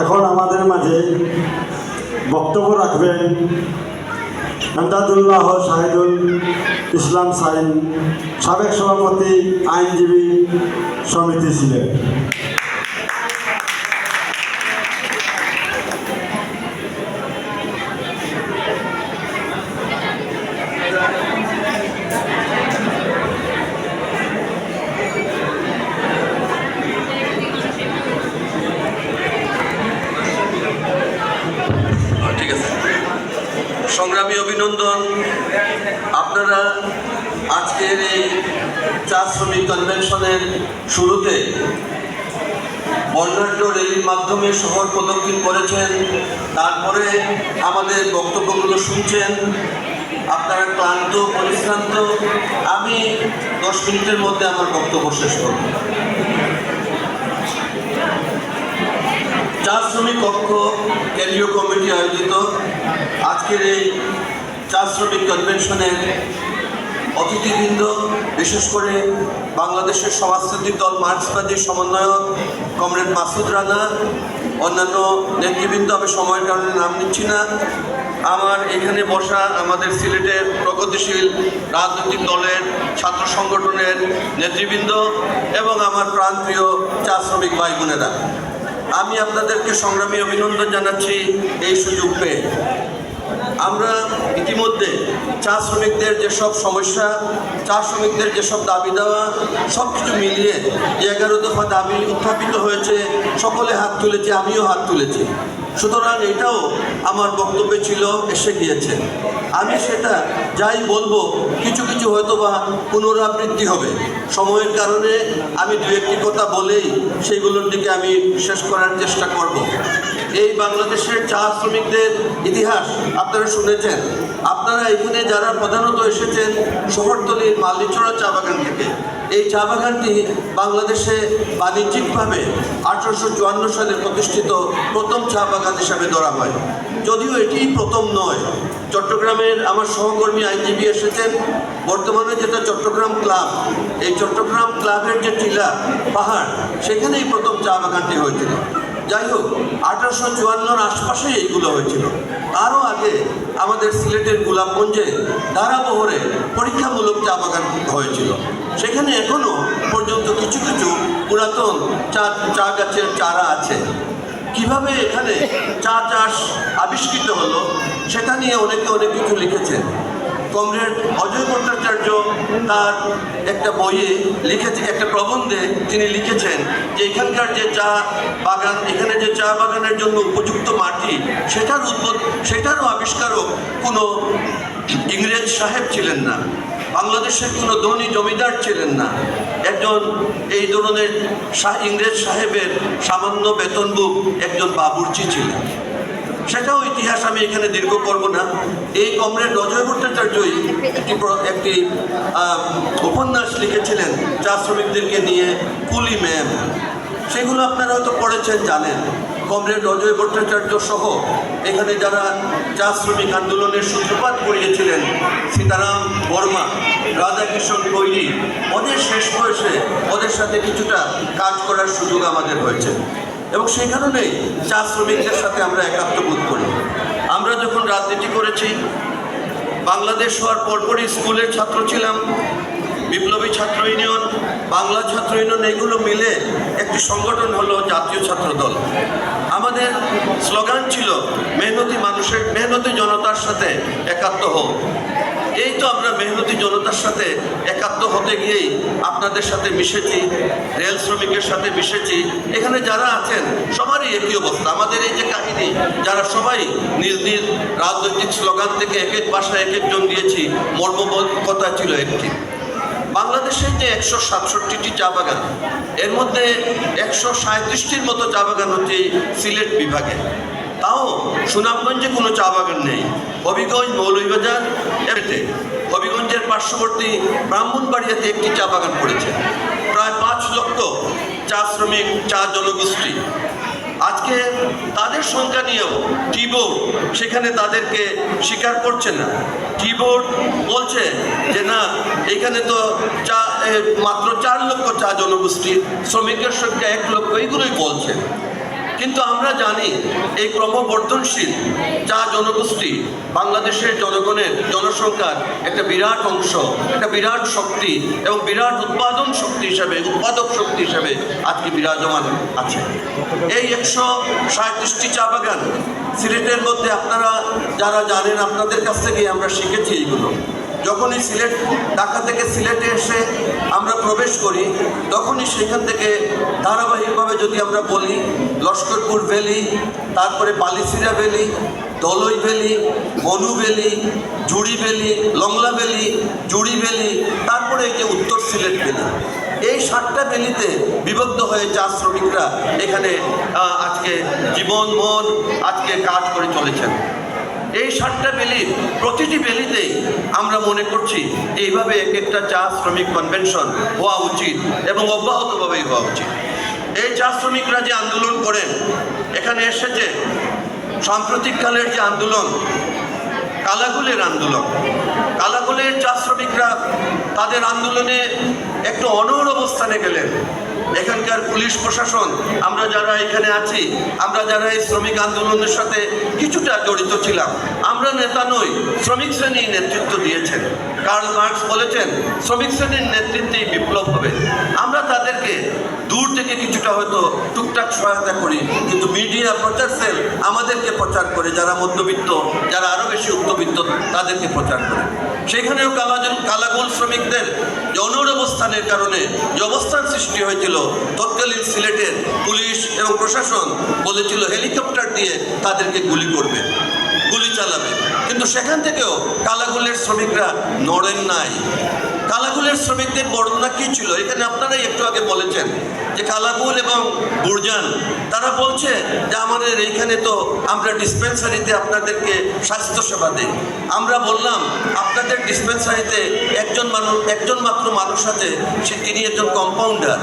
এখন আমাদের মাঝে বক্তব্য রাখবেন এমদাদুল্লাহ শাহিদুল ইসলাম সাইন, সাবেক সভাপতি আইনজীবী সমিতি ছিলেন। সংগ্রামী অভিনন্দন। আপনারা আজকের এই চা শ্রমিক কনভেনশনের শুরুতে বর্ণাঢ্য র্যালির মাধ্যমে শহর প্রদক্ষিণ করেছেন, তারপরে আমাদের বক্তব্যগুলো শুনছেন। আপনারা ক্লান্ত পরিশ্রান্ত। আমি 10 মিনিটের মধ্যে আমার বক্তব্য শেষ করব। চা শ্রমিক কক্ষ কেন্দ্রীয় কমিটি আয়োজিত আজকের এই চা শ্রমিক কনভেনশনের অতিথিবৃন্দ, বিশেষ করে বাংলাদেশের সমাজতান্ত্রিক দল মার্ক্সবাদী সমন্বয়ক কমরেড মাসুদ রানা, অন্যান্য নেতৃবৃন্দ, আমি সময়ের কারণে নাম নিচ্ছি না। আমার এখানে বসা আমাদের সিলেটের প্রগতিশীল রাজনৈতিক দলের ছাত্র সংগঠনের নেতৃবৃন্দ এবং আমার প্রাণপ্রিয় চা শ্রমিক ভাই বোনেরা, আমি আপনাদেরকে সংগ্রামী অভিনন্দন জানাচ্ছি এই সুযোগ পেয়ে। আমরা ইতিমধ্যে চা শ্রমিকদের যেসব সমস্যা, চা শ্রমিকদের যেসব দাবি দেওয়া, সব কিছু মিলিয়ে 11 দফা দাবি উত্থাপিত হয়েছে, সকলে হাত তুলেছে, আমিও হাত তুলেছি। সুতরাং এটাও আমার বক্তব্যে ছিল, এসে গিয়েছে। আমি সেটা যাই বলবো, কিছু কিছু হয়তো বা পুনরাবৃত্তি হবে। সময়ের কারণে আমি 2-1টি কথা বলেই সেইগুলোর দিকে আমি শেষ করার চেষ্টা করব। এই বাংলাদেশের চা শ্রমিকদের ইতিহাস আপনারা শুনেছেন। আপনারা এখানে যারা প্রধানত এসেছেন শহরতলির মালিচড়া চা বাগান থেকে। এই চা বাগানটি বাংলাদেশে বাণিজ্যিকভাবে 1854 সালে প্রতিষ্ঠিত প্রথম চা বাগান হিসাবে ধরা হয়। যদিও এটি প্রথম নয়, চট্টগ্রামের আমার সহকর্মী আইনজীবী এসেছেন। বর্তমানে যেটা চট্টগ্রাম ক্লাব, এই চট্টগ্রাম ক্লাবের যে টিলা পাহাড়, সেখানেই প্রথম চা বাগানটি হয়েছিল। যাই হোক, 1854 আশপাশেই এইগুলো হয়েছিল। আরও আগে আমাদের সিলেটের গোলাপগঞ্জে ধারাবহরে পরীক্ষামূলক চা বাগান হয়েছিল। সেখানে এখনও পর্যন্ত কিছু কিছু পুরাতন চা গাছের চারা আছে। কিভাবে এখানে চা চাষ আবিষ্কৃত হলো সেটা নিয়ে অনেকে অনেক কিছু লিখেছেন। কমরেড অজয় ভট্টাচার্য তার একটা বইয়ে লিখেছে, একটা প্রবন্ধে তিনি লিখেছেন যে এখানকার যে চা বাগান, এখানে যে চা বাগানের জন্য উপযুক্ত মাটি, সেটারও আবিষ্কারক কোনো ইংরেজ সাহেব ছিলেন না, বাংলাদেশের কোনো ধনী জমিদার ছিলেন না। একজন এই ধরনের ইংরেজ সাহেবের সামান্য বেতনভোগ একজন বাবুর্চি ছিলেন। সেটাও ইতিহাস, আমি এখানে দীর্ঘ করব না। এই কমরেড অজয় ভট্টাচার্যই একটি উপন্যাস লিখেছিলেন চা শ্রমিকদেরকে নিয়ে, কুলি ম্যাম। সেগুলো আপনারা হয়তো পড়েছেন, জানেন। কমরেড অজয় ভট্টাচার্য সহ এখানে যারা চা শ্রমিক আন্দোলনের সূত্রপাত করিয়েছিলেন, সীতারাম বর্মা, রাধাকিশোর কৈরি, ওদের শেষ বয়সে ওদের সাথে কিছুটা কাজ করার সুযোগ আমাদের হয়েছে এবং সেই কারণেই চা শ্রমিকদের সাথে আমরা একাত্মবোধ করি। আমরা যখন রাজনীতি করেছি, বাংলাদেশ হওয়ার পরপরই স্কুলের ছাত্র ছিলাম, বিপ্লবী ছাত্র ইউনিয়ন, বাংলা ছাত্র ইউনিয়ন, এগুলো মিলে একটি সংগঠন হলো জাতীয় ছাত্র দল। আমাদের স্লোগান ছিল মেহনতি জনতার সাথে একাত্ম হোক। এই তো আমরা মেহনতি জনতার সাথে একাত্ম হতে গিয়েই আপনাদের সাথে মিশেছি, রেল শ্রমিকের সাথে মিশেছি। এখানে যারা আছেন সবারই একই অবস্থা। আমাদের এই যে কাহিনী, যারা সবাই নিজ নিজ রাজনৈতিক স্লোগান থেকে এক এক ভাষায় এক একজন দিয়েছি, মর্মবোধ কথা ছিল একটি। বাংলাদেশের যে 167টি চা বাগান, এর মধ্যে 137টির মতো চা বাগান হচ্ছে সিলেট বিভাগে। তাও সুনামগঞ্জে কোনো চা বাগান নেই। হবিগঞ্জ, মৌলভীবাজার, এতে হবিগঞ্জের পার্শ্ববর্তী ব্রাহ্মণবাড়িয়াতে একটি চা বাগান পড়েছে। প্রায় 5 লক্ষ চা শ্রমিক, চা জনগোষ্ঠী। আজকে তাদের সংখ্যা নিয়েও টি বোর্ড সেখানে তাদেরকে স্বীকার করছে না। টি বোর্ড বলছে যে না, এখানে তো মাত্র 4 লক্ষ চা জনগোষ্ঠী, শ্রমিকের সংখ্যা 1 লক্ষ, এইগুলোই বলছে। কিন্তু আমরা জানি এই ক্রমবর্ধনশীল চা জনগোষ্ঠী বাংলাদেশের জনগণের জনসংখ্যার একটা বিরাট অংশ, একটা বিরাট শক্তি এবং বিরাট উৎপাদক শক্তি হিসাবে আজকে বিরাজমান আছে। এই 137টি চা বাগান সিলেটের মধ্যে আপনারা যারা জানেন, আপনাদের কাছ থেকে আমরা শিখেছি এইগুলো। যখনই ঢাকা থেকে সিলেটে এসে আমরা প্রবেশ করি, তখনই সেখান থেকে ধারাবাহিকভাবে যদি আমরা বলি লস্করপুর ভ্যালি, তারপরে বালিসিরা ভ্যালি, দলই ভ্যালি, মনু ভ্যালি, জুড়ি ভ্যালি, লংলা ভ্যালি, জুড়ি ভ্যালি, তারপরে এই যে উত্তর সিলেট ভ্যালি, এই 7টা ভ্যালিতে বিভক্ত হয়ে চা শ্রমিকরা এখানে আজকে জীবন মন আজকে কাজ করে চলেছেন। এই 7টা ভ্যালি, প্রতিটি ভ্যালিতেই আমরা মনে করছি এইভাবে একটা চা শ্রমিক কনভেনশন হওয়া উচিত এবং অব্যাহতভাবেই হওয়া উচিত। এই চা শ্রমিকরা যে আন্দোলন করেন, এখানে এসেছে সাম্প্রতিককালের যে আন্দোলন, কালাগুলের আন্দোলন, কালাগুলের চা শ্রমিকরা তাদের আন্দোলনে একটু অনড় অবস্থানে গেলেন। এখানকার পুলিশ প্রশাসন, আমরা যারা এখানে আছি, আমরা যারা এই শ্রমিক আন্দোলনের সাথে কিছুটা জড়িত ছিলাম, আমরা নেতা নই, শ্রমিক শ্রেণী নেতৃত্ব দিয়েছেন। কার্ল মার্কস বলেছেন শ্রমিক শ্রেণীর নেতৃত্বেই বিপ্লব হবে। আমরা তাদেরকে দূর থেকে কিছুটা হয়তো টুকটাক সহায়তা করি, কিন্তু মিডিয়া প্রচার সেল আমাদেরকে প্রচার করে, যারা মধ্যবিত্ত, যারা আরও বেশি উচ্চবিত্ত, তাদেরকে প্রচার করে। সেখানেও কালাগুল শ্রমিকদের অনড় অবস্থানের কারণে যে অবস্থান সৃষ্টি হয়েছিল, তৎকালীন সিলেটের পুলিশ এবং প্রশাসন বলেছিল হেলিকপ্টার দিয়ে তাদেরকে গুলি করবে, গুলি চালাবে। কিন্তু সেখান থেকেও কালাগুলের শ্রমিকরা নড়েন নাই। কালাগুলের শ্রমিকদের বর্ণনা কী ছিল? এখানে আপনারাই একটু আগে বলেছেন যে কালাগুল এবং বুরজান তারা বলছে যে আমাদের এইখানে তো আমরা ডিসপেন্সারিতে আপনাদেরকে স্বাস্থ্যসেবা দিই। আমরা বললাম আপনাদের ডিসপেন্সারিতে একজন মাত্র মানুষ আছে, তিনি একজন কম্পাউন্ডার।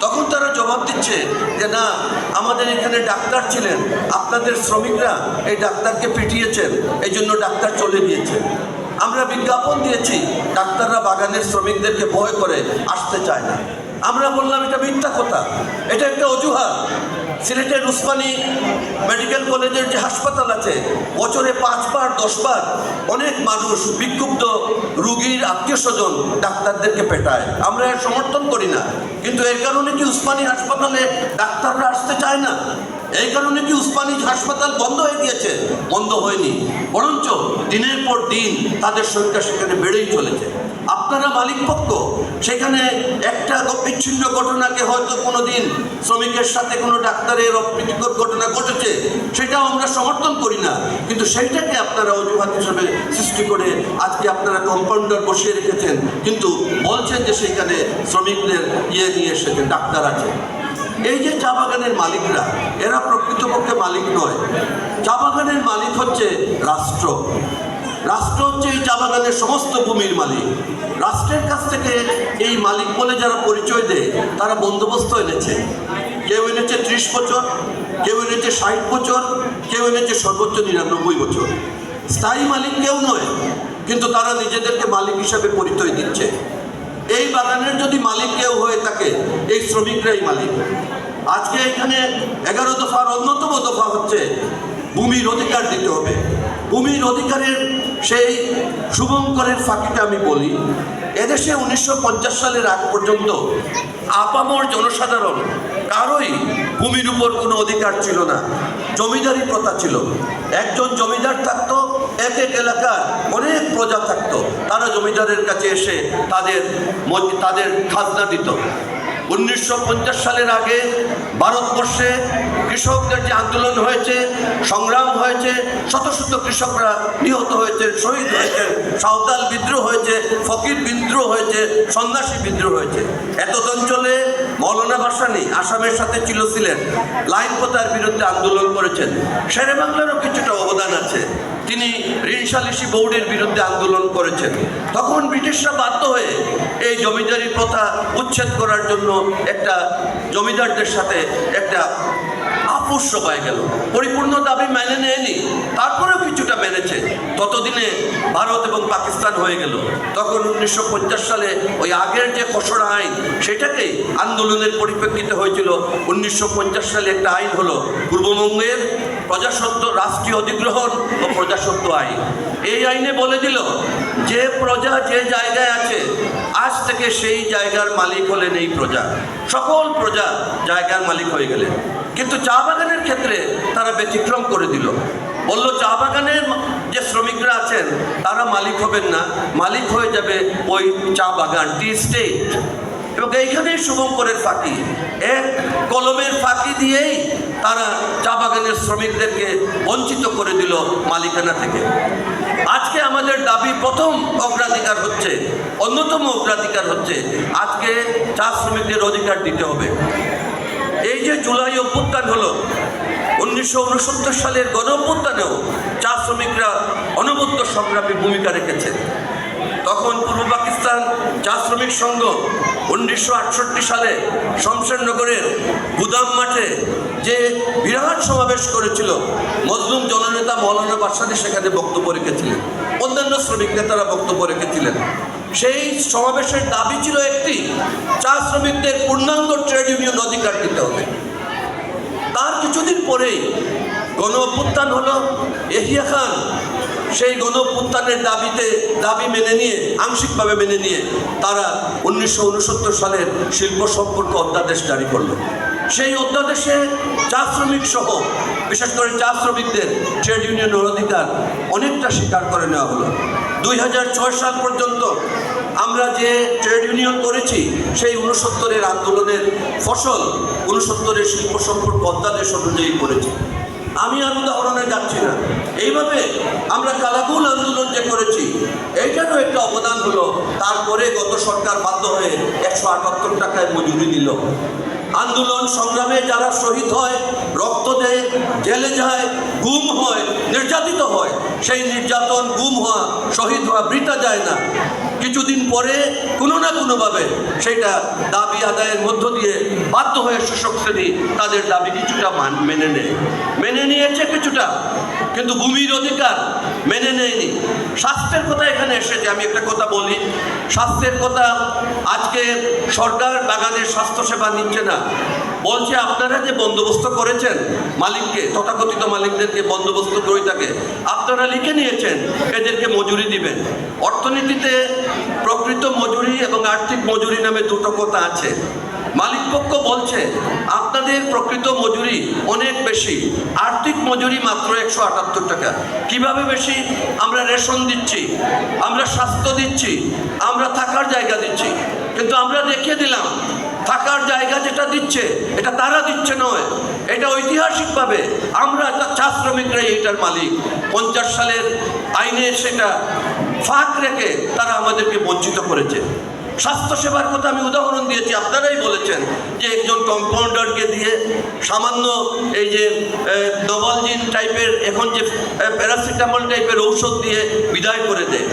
তখন তারা জবাব দিচ্ছে যে না, আমাদের এখানে ডাক্তার ছিলেন, আপনাদের শ্রমিকরা এই ডাক্তারকে পিটিয়েছেন, এই জন্য ডাক্তার চলে গিয়েছে। আমরা বিজ্ঞাপন দিয়েছি, ডাক্তাররা বাগানের শ্রমিকদেরকে ভয় করে আসতে চায় না। আমরা বললাম এটা মিথ্যা কথা, এটা একটা অজুহাত। সিলেটের উসমানী মেডিকেল কলেজের যে হাসপাতাল আছে, বছরে 5 বার 10 বার অনেক মানুষ বিক্ষুব্ধ রুগীর আত্মীয় স্বজন ডাক্তারদেরকে পেটায়। আমরা এর সমর্থন করি না, কিন্তু এর কারণে কি উসমানী হাসপাতালে ডাক্তাররা আসতে চায় না? এই কারণে কি উসমানী হাসপাতাল বন্ধ হয়ে গিয়েছে? বন্ধ হয়নি, বরঞ্চ দিনের পর দিন তাদের সংখ্যা সেখানে বেড়েই চলেছে। আপনারা মালিকপক্ষ, সেখানে একটা বিচ্ছিন্ন ঘটনাকে হয়তো কোনো দিন শ্রমিকের সাথে কোনো ডাক্তারের অপ্রীতিকর ঘটনা ঘটেছে, সেটাও আমরা সমর্থন করি না, কিন্তু সেইটাকে আপনারা অজুহাত হিসেবে সৃষ্টি করে আজকে আপনারা কম্পাউন্ডার বসিয়ে রেখেছেন, কিন্তু বলছেন যে সেইখানে শ্রমিকদের নিয়ে এসেছেন, ডাক্তার আছে। এই যে চা বাগানের মালিকরা, এরা প্রকৃতপক্ষে মালিক নয়। চা বাগানের মালিক হচ্ছে রাষ্ট্র। রাষ্ট্র হচ্ছে এই চা বাগানের সমস্ত ভূমির মালিক। রাষ্ট্রের কাছ থেকে এই মালিক বলে যারা পরিচয় দেয়, তারা বন্দোবস্ত এনেছে। কেউ এনেছে 30 বছর, কেউ এনেছে 60 বছর, কেউ এনেছে সর্বোচ্চ 99 বছর। স্থায়ী মালিক কেউ নয়, কিন্তু তারা নিজেদেরকে মালিক হিসাবে পরিচয় দিচ্ছে। এই বাগানের যদি মালিক কেউ হয়ে থাকে, এই শ্রমিকরাই মালিক। আজকে এখানে 11 দফার অন্যতম দফা হচ্ছে ভূমির অধিকার দিতে হবে। ভূমির অধিকারের সেই শুভঙ্করের ফাঁকিটা আমি বলি, এদেশে 1950 সালের আগ পর্যন্ত আপামর জনসাধারণ কারোই ভূমির উপর কোনো অধিকার ছিল না। জমিদারি প্রথা ছিল। একজন জমিদার থাকতো, এক এক এলাকার অনেক প্রজা থাকতো, তারা জমিদারের কাছে এসে তাদের খাজনা দিত। 1950 সালের আগে ভারতবর্ষে কৃষকদের যে আন্দোলন হয়েছে, সংগ্রাম হয়েছে, শত শত কৃষকরা নিহত হয়েছে, শহীদ হয়েছে, সাঁওতাল বিদ্রোহ হয়েছে, ফকির বিদ্রোহ হয়েছে, সন্ন্যাসী বিদ্রোহ হয়েছে। এত অঞ্চলে মৌলানা ভাসানী আসামের সাথে ছিল সিলেট, লাইন প্রথার বিরুদ্ধে আন্দোলন করেছেন। শেরে বাংলারও কিছুটা অবদান আছে, তিনি ঋণ সালিসি বোর্ডের বিরুদ্ধে আন্দোলন করেছেন। তখন ব্রিটিশরা বাধ্য হয়ে এই জমিদারি প্রথা উচ্ছেদ করার জন্য একটা জমিদারদের সাথে একটা আপুস হয়ে গেল, পরিপূর্ণ দাবি মেনে নেয়নি, তারপরেও কিছুটা মেনেছে। ততদিনে ভারত এবং পাকিস্তান হয়ে গেল। তখন 1950 সালে ওই আগের যে খসড়া আইন, সেটাকেই আন্দোলনের পরিপ্রেক্ষিতে হয়েছিল। 1950 সালে একটা আইন হলো পূর্ববঙ্গের প্রজাস্বত্ব রাষ্ট্রীয় অধিগ্রহণ ও প্রজাস্বত্ব আইন। এই আইনে বলে দিল যে প্রজা যে জায়গায় আছে, আজ থেকে সেই জায়গার মালিক হলেন এই প্রজা, সকল প্রজা জায়গার মালিক হয়ে গেলেন। কিন্তু চা বাগানের ক্ষেত্রে তারা ব্যতিক্রম করে দিল, বলল চা বাগানের যে শ্রমিকরা আছেন তারা মালিক হবেন না, মালিক হয়ে যাবে ওই চা বাগান, টি স্টেট। এবং এইখানেই শুভঙ্করের ফাঁকি, এক কলমের ফাঁকি দিয়েই তারা চা বাগানের শ্রমিকদেরকে বঞ্চিত করে দিল মালিকানা থেকে। আজকে আমাদের দাবি প্রথম অগ্রাধিকার হচ্ছে, অন্যতম অগ্রাধিকার হচ্ছে আজকে চা শ্রমিকদের অধিকার দিতে হবে। এই যে জুলাই অভ্যুত্থান হলো, 1969 সালের গণ অভ্যুত্থানেও চা শ্রমিকরা অনবদ্য সংগ্রামী ভূমিকা রেখেছে। তখন পূর্ব পাকিস্তান চা শ্রমিক সংঘ 1968 সালে শমশেরনগরের গুদাম মাঠে যে বিরাট সমাবেশ করেছিল, মজলুম জননেতা মৌলানা বাদশাহী সেখানে বক্তব্য রেখেছিলেন, অন্যান্য শ্রমিক নেতারা বক্তব্য রেখেছিলেন। সেই সমাবেশের দাবি ছিল একটি, চা শ্রমিকদের পূর্ণাঙ্গ ট্রেড ইউনিয়ন অধিকার দিতে হবে। তার কিছুদিন পরেই গণ অভ্যুত্থান হলো। এহিয়া খান সেই গণ অভ্যুত্থানের দাবি মেনে নিয়ে, আংশিকভাবে মেনে নিয়ে তারা 1969 সালের শিল্প সম্পর্ক অধ্যাদেশ জারি করলো। সেই অধ্যাদেশে চা শ্রমিক সহ বিশেষ করে চা শ্রমিকদের ট্রেড ইউনিয়নের অধিকার অনেকটা স্বীকার করে নেওয়া হলো। 2006 সাল পর্যন্ত আমরা যে ট্রেড ইউনিয়ন করেছি, সেই 69-এর আন্দোলনের ফসল 69-এর শিল্প সম্পর্ক অধ্যাদেশ অনুযায়ী করেছি। আমি আর উদাহরণে যাচ্ছি না। এইভাবে আমরা কালাগুল আন্দোলন যে করেছি, এইটারও একটা অবদান হলো। তারপরে গত সরকার বাধ্য হয়ে 178 টাকায় মজুরি দিল। আন্দোলন সংগ্রামে যারা শহীদ হয়, রক্ত দেয়, জেলে যায়, গুম হয়, নির্যাতিত হয়, সেই নির্যাতন, গুম হওয়া, শহীদ হওয়া বৃথা যায় না। কিছুদিন পরে কোনো না কোনোভাবে সেটা দাবি আদায়ের মধ্য দিয়ে বাধ্য হয়ে শোষক শ্রেণী তাদের দাবি কিছুটা মেনে নিয়েছে কিছুটা, কিন্তু ভূমির অধিকার মেনে নেয়নি। স্বাস্থ্যের কথা এখানে এসেছে, আমি একটা কথা বলি। স্বাস্থ্যের কথা, আজকে সরকার বাগানের স্বাস্থ্যসেবা নিচ্ছে না, বলছে আপনারা যে বন্দোবস্ত করেছেন মালিককে, তথাকথিত মালিকদেরকে বন্দোবস্ত করে থাকে, আপনারা লিখে নিয়েছেন এদেরকে মজুরি দিবেন। অর্থনীতিতে প্রকৃত মজুরি এবং আর্থিক মজুরি নামে দুটো কথা আছে। মালিক পক্ষ বলছে আপনাদের প্রকৃত মজুরি অনেক বেশি, আর্থিক মজুরি মাত্র 178 টাকা। কিভাবে বেশি? আমরা রেশন দিচ্ছি, আমরা স্বাস্থ্য দিচ্ছি, আমরা থাকার জায়গা দিচ্ছি, কিন্তু আমরা দেখিয়ে দিলাম থাকার জায়গা যেটা দিচ্ছে এটা তারা দিচ্ছে নয়, এটা ঐতিহাসিকভাবে আমরা চা শ্রমিকরাই এটার মালিক। 50 সালের আইনে সেটা ফাঁক রেখে তারা আমাদেরকে বঞ্চিত করেছে। স্বাস্থ্যসেবার কথা আমি উদাহরণ দিয়েছি, আপনারাই বলেছেন যে একজন কম্পাউন্ডারকে দিয়ে সামান্য এই যে নভালজিন টাইপের, এখন যে প্যারাসিটামল টাইপের ঔষধ দিয়ে বিদায় করে দেয়,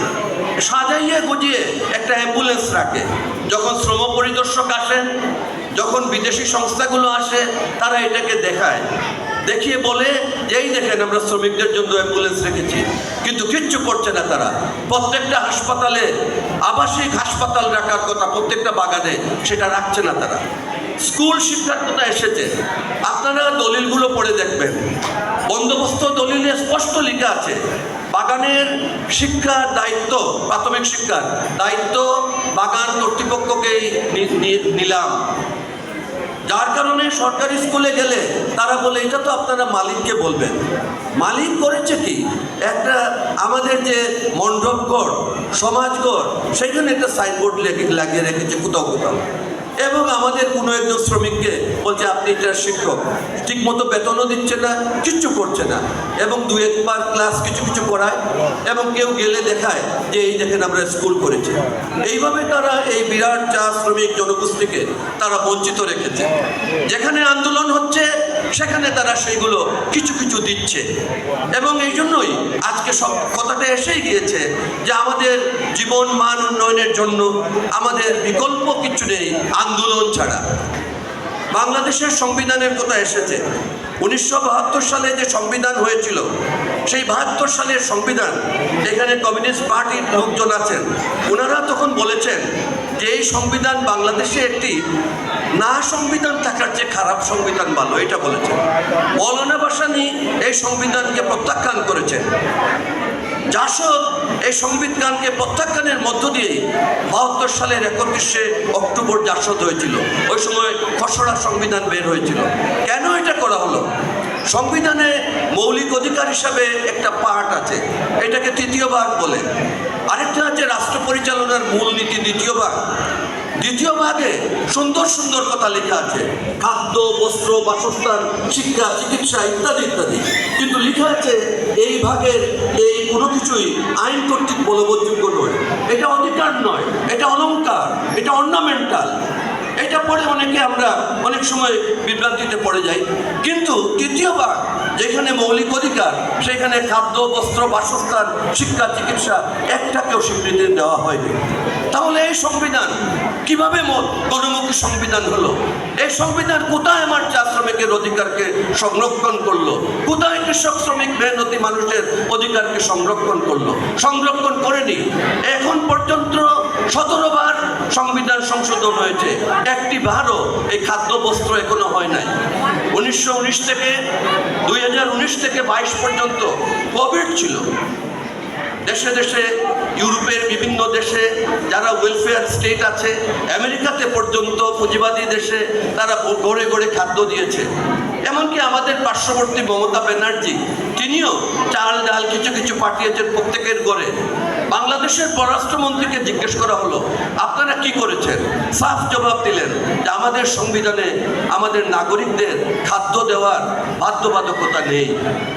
সাজাইয়ে গুজিয়ে একটা অ্যাম্বুলেন্স রাখে। যখন শ্রম পরিদর্শক আসেন, যখন বিদেশি সংস্থাগুলো আসে, তারা এটাকে দেখায়, দেখিয়ে বলে যে এই দেখেন আমরা শ্রমিকদের জন্য অ্যাম্বুলেন্স রেখেছি, কিন্তু কিচ্ছু করছে না তারা। প্রত্যেকটা হাসপাতালে আবাসিক হাসপাতাল রাখার কথা, প্রত্যেকটা বাগানে সেটা রাখছে না তারা। স্কুল শিক্ষার কথা এসেছে, আপনারা দলিলগুলো পড়ে দেখবেন, বন্দোবস্ত দলিলে স্পষ্ট লেখা আছে বাগানের শিক্ষার দায়িত্ব, প্রাথমিক শিক্ষার দায়িত্ব বাগান কর্তৃপক্ষকেই নিলাম। যার কারণে সরকারি স্কুলে গেলে তারা বলে এটা তো আপনারা মালিককে বলবেন। মালিক করেছে কি, একটা আমাদের যে মণ্ডপঘর, সমাজঘর, সেখানে একটা সাইনবোর্ড লাগিয়ে রেখেছে কোথাও কোথাও, এবং আমাদের কোনো একজন শ্রমিককে বলছে আপনি এটা শিক্ষক, ঠিক মতো বেতনও দিচ্ছে না, কিচ্ছু করছে না, এবং 2-1 ক্লাস কিছু কিছু করায়, এবং কেউ গেলে দেখায় যে এই দেখেন আমরা স্কুল করেছি। এইভাবে তারা এই বিরাট চা শ্রমিক জনগোষ্ঠীকে তারা বঞ্চিত রেখেছে। যেখানে আন্দোলন হচ্ছে সেখানে তারা সেইগুলো কিছু কিছু দিচ্ছে, এবং এই জন্যই আজকে সব কথাটা এসেই গিয়েছে যে আমাদের জীবন মান উন্নয়নের জন্য আমাদের বিকল্প কিছু নেই আন্দোলন ছাড়া। বাংলাদেশের সংবিধানের কথা এসেছে। 1972 সালে যে সংবিধান হয়েছিল, সেই 72 সালের সংবিধান, এখানে কমিউনিস্ট পার্টির লোকজন আছেন, ওনারা তখন বলেছেন যে এই সংবিধান বাংলাদেশে একটি না সংবিধান থাকার চেয়ে খারাপ সংবিধান ভালো, এটা বলেছেন। মৌলানা ভাসানী এই সংবিধানকে প্রত্যাখ্যান করেছেন। জাসদ এই সংবিধানকে প্রত্যাখ্যানের মধ্য দিয়ে 72 সালের 31শে অক্টোবর জাসদ হয়েছিল। ওই সময় খসড়া সংবিধান বের হয়েছিল। কেন এটা করা হলো? সংবিধানে মৌলিক অধিকার হিসাবে একটা পার্ট আছে, এটাকে তৃতীয় ভাগ বলে। আরেকটা আছে রাষ্ট্র পরিচালনার মূলনীতি, দ্বিতীয় ভাগ। দ্বিতীয় ভাগে সুন্দর সুন্দর কথা লেখা আছে, খাদ্য, বস্ত্র, বাসস্থান, শিক্ষা, চিকিৎসা ইত্যাদি ইত্যাদি। কিন্তু লেখা আছে এই ভাগের এই কোনো কিছুই আইন কর্তৃক বলবৎযোগ্য নয়। এটা অধিকার নয়, এটা অলংকার, এটা অর্নামেন্টাল। এটা পড়ে অনেকে আমরা অনেক সময় বিভ্রান্তিতে পড়ে যাই। কিন্তু তৃতীয় ভাগ, যেখানে মৌলিক অধিকার, সেখানে খাদ্য, বস্ত্র, বাসস্থান, শিক্ষা, চিকিৎসা একটাকেও স্বীকৃতি দেওয়া হয়নি। তাহলে এই সংবিধান কিভাবে গণমুখী সংবিধান হলো? এই সংবিধান কোথায় আমার চা শ্রমিকের অধিকারকে সংরক্ষণ করলো? কোথায় কৃষক, শ্রমিক, মেহনতি মানুষের অধিকারকে সংরক্ষণ করলো? সংরক্ষণ করেনি। এখন পর্যন্ত 17 বার সংবিধান সংশোধন হয়েছে, একটি বারও এই খাদ্য, বস্ত্র এখনো হয় নাই। 1919 থেকে 2019 থেকে 22 পর্যন্ত কোভিড ছিল। দেশে দেশে, ইউরোপের বিভিন্ন দেশে যারা ওয়েলফেয়ার স্টেট আছে, আমেরিকাতে পর্যন্ত পুঁজিবাদী দেশে তারা গড়ে গড়ে খাদ্য দিয়েছে। এমনকি আমাদের পার্শ্ববর্তী মমতা ব্যানার্জি, তিনিও চাল ডাল কিছু কিছু পাঠিয়েছেন প্রত্যেকের ঘরে। বাংলাদেশের পররাষ্ট্রমন্ত্রীকে জিজ্ঞেস করা হলো, আপনারা কি করেছেন? সাফ জবাব দিলেন যে আমাদের সংবিধানে আমাদের নাগরিকদের খাদ্য দেওয়ার বাধ্যবাধকতা নেই।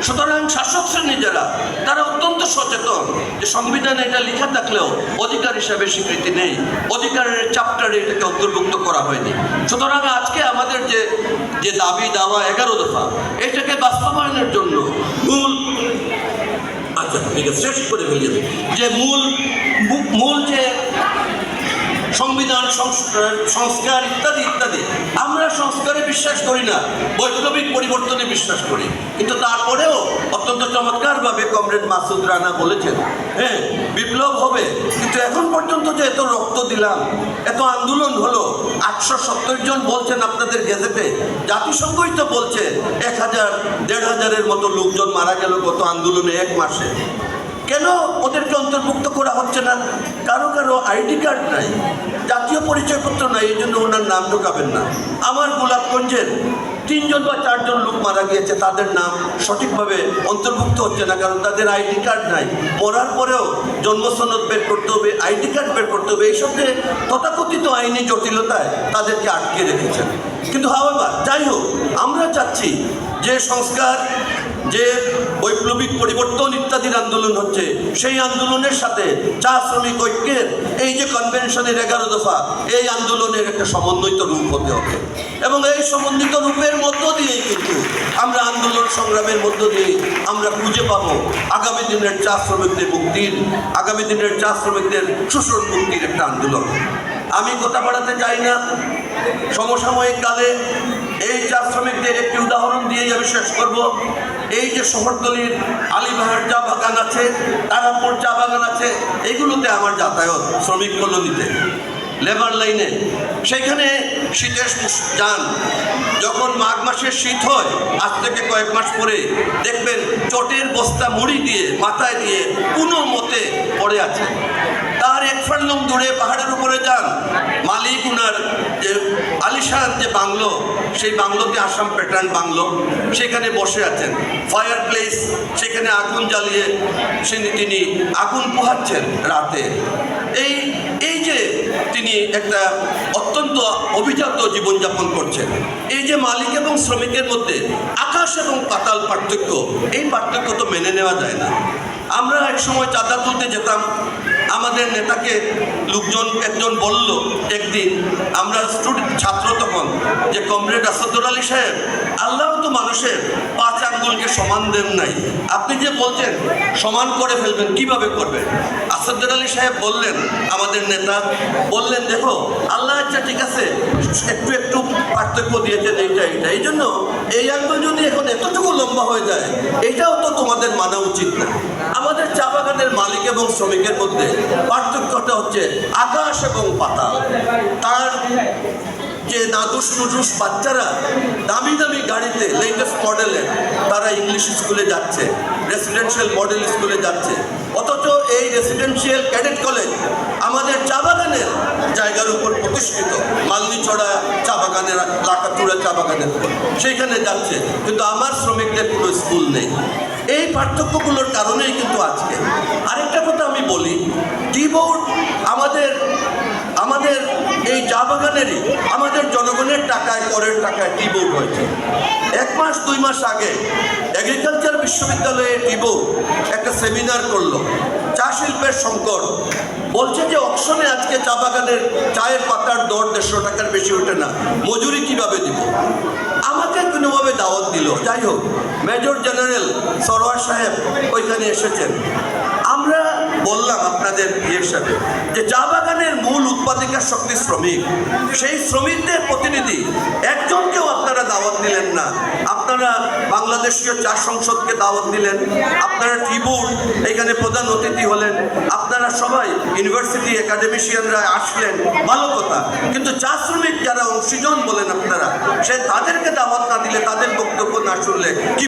সুতরাং শাসক শ্রেণী যারা, তারা অত্যন্ত সচেতন যে সংবিধানে এটা লেখা থাকলেও অধিকার হিসাবে স্বীকৃতি নেই, অধিকারের চ্যাপ্টারে এটাকে অন্তর্ভুক্ত করা হয়নি। সুতরাং আজকে আমাদের যে দাবি দাওয়া 11 দফা, এটাকে বাস্তবায়নের জন্য শেষ করে ফেলি যে মূল যে সংবিধান সংস্কার ইত্যাদি ইত্যাদি, আমরা সংস্কারে বিশ্বাস করি না, বৈপ্লবিক পরিবর্তনে বিশ্বাস করি। কিন্তু তারপরেও অত্যন্ত চমৎকারভাবে কমরেড মাসুদ রানা বলেছেন, হ্যাঁ বিপ্লব হবে, কিন্তু এখন পর্যন্ত যে এত রক্ত দিলাম, এত আন্দোলন হলো, 870 জন বলছেন আপনাদের গেজেটে, জাতিসংঘই তো বলছে 1000-1500-এর মতো লোকজন মারা গেল গত আন্দোলনে 1 মাসে। কেন ওদেরকে অন্তর্ভুক্ত করা হচ্ছে না? কারো কারো আইডি কার্ড নাই, জাতীয় পরিচয়পত্র নাই, এই জন্য ওনার নাম ঢোকাবেন না। আমার গোলাপগঞ্জের 3 জন বা 4 জন লোক মারা গিয়েছে, তাদের নাম সঠিকভাবে অন্তর্ভুক্ত হচ্ছে না, কারণ তাদের আইডি কার্ড নাই। মরার পরেও জন্মসনদ বের করতে হবে, আইডি কার্ড বের করতে হবে, এইসব যে তথাকথিত আইনি জটিলতায় তাদেরকে আটকে রেখেছেন। কিন্তু হাওয়ার যাই হোক, আমরা চাচ্ছি যে সংস্কার, যে বৈপ্লবিক পরিবর্তন ইত্যাদির আন্দোলন হচ্ছে, সেই আন্দোলনের সাথে চা শ্রমিক ঐক্যের এই যে কনভেনশনের 11 দফা, এই আন্দোলনের একটা সমন্বিত রূপ হতে হবে। এবং এই সমন্বিত রূপের মধ্য দিয়েই কিন্তু আমরা আন্দোলন সংগ্রামের মধ্য দিয়ে আমরা খুঁজে পাবো আগামী দিনের চা শ্রমিকদের মুক্তির, আগামী দিনের চা শ্রমিকদের শোষণ মুক্তির একটা আন্দোলন। আমি কথা বাড়াতে চাই না, সমসাময়িক কালে এই চা শ্রমিকদের একটি উদাহরণ দিয়েই আমি শেষ করব। এই যে শহরতলির আলিবাহার চা বাগান আছে, তারাপুর চা বাগান আছে, এগুলোতে আমার যাতায়াত শ্রমিক কলোনিতে, লেবার লাইনে, সেখানে শীতের যান, যখন মাঘ মাসের শীত হয়, আজ থেকে কয়েক মাস পরে দেখবেন চটের বস্তা মুড়ি দিয়ে মাথায় দিয়ে কোনো মতে পড়ে আছে। তার 1 ফার্লং দূরে পাহাড়ের উপরে যান, মালিক উনার যে আলিশান যে বাংলো, সেই বাংলোতে আসাম প্যাটার্ন বাংলো, সেখানে বসে আছেন, ফায়ার প্লেস, সেখানে আগুন জ্বালিয়ে তিনি আগুন পোহাচ্ছেন রাতে। এই যে তিনি একটা অত্যন্ত অভিজাত জীবনযাপন করছেন। এই যে মালিক এবং শ্রমিকের মধ্যে আকাশ এবং পাতাল পার্থক্য, এই পার্থক্য তো মেনে নেওয়া যায় না। আমরা এক সময় চাঁদা তুলতে যেতাম, আমাদের নেতাকে একজন বলল একদিন, আমরা ছাত্র তখন, যে কমরেড আসাদুর আলী সাহেব, আল্লাহ তো মানুষের 5 আঙ্গুলকে সমান দেন নাই। আপনি যে বলছেন সমান করে ফেলবেন, কিভাবে করবেন? আসাদুর আলী সাহেব বললেন, আমাদের নেতা বললেন, দেখো আল্লাহ আচ্ছা ঠিক আছে একটু একটু পার্থক্য দিয়েছেন এইটা এই জন্য এই আঙ্গুল যদি এখন এতটুকু লম্বা হয়ে যায় এটাও তো তোমাদের মানা উচিত না। আমাদের চা বাগানের মালিক এবং শ্রমিকের মধ্যে পার্থক্যটা হচ্ছে আকাশ এবং পাতাল। তার যে নাদুস নুদুস বাচ্চারা দামি দামি গাড়িতে লেটেস্ট মডেলের তারা ইংলিশ স্কুলে যাচ্ছে, রেসিডেন্সিয়াল মডেল স্কুলে যাচ্ছে, অথচ এই রেসিডেন্সিয়াল ক্যাডেট কলেজ আমাদের চা বাগানের জায়গার উপর প্রতিষ্ঠিত, মালনীছড়া চা বাগানের, লাকাতুরা চা বাগানের উপর, সেইখানে যাচ্ছে, কিন্তু আমার শ্রমিকদের কোনো স্কুল নেই। এই পার্থক্যগুলোর কারণেই কিন্তু আজকে আরেকটা কথা আমি বলি, টি বোর্ড আমাদের এই চা বাগানেরই আমাদের জনগণের টাকায়, করের টাকায় টি বোর্ড হয়েছে। 1 মাস 2 মাস আগে এগ্রিকালচার বিশ্ববিদ্যালয়ে টি বোর্ড একটা সেমিনার করলো, চা শিল্পের সংকট, বলছে যে অকশনে আজকে চা বাগানের চায়ের পাতার দর 150 টাকার বেশি ওঠে না, মজুরি কিভাবে দিব? আমাকে কোনোভাবে দাওয়াত দিল। যাই হোক, মেজর জেনারেল সরোয়ার সাহেব ওইখানে এসেছেন। আমরা বললাম আপনাদের হিসাবে যে চা বাগানের মূল উৎপাদিকা শক্তি শ্রমিক, সেই শ্রমিকদের প্রতিনিধি একজনকেও আপনারা দাওয়াত দিলেন না। আপনারা বাংলাদেশীয় চা সংসদকে দাওয়াত দিলেন, আপনারা টি বোর্ড এখানে প্রধান অতিথি হলেন, আপনারা সবাই ইউনিভার্সিটি একাডেমিশিয়ানরা আসলেন, ভালো কথা, কিন্তু চা শ্রমিক যারা অংশীজন বলেন আপনারা, তাদেরকে দাওয়াত না দিলে, তাদের বক্তব্য না শুনলে কি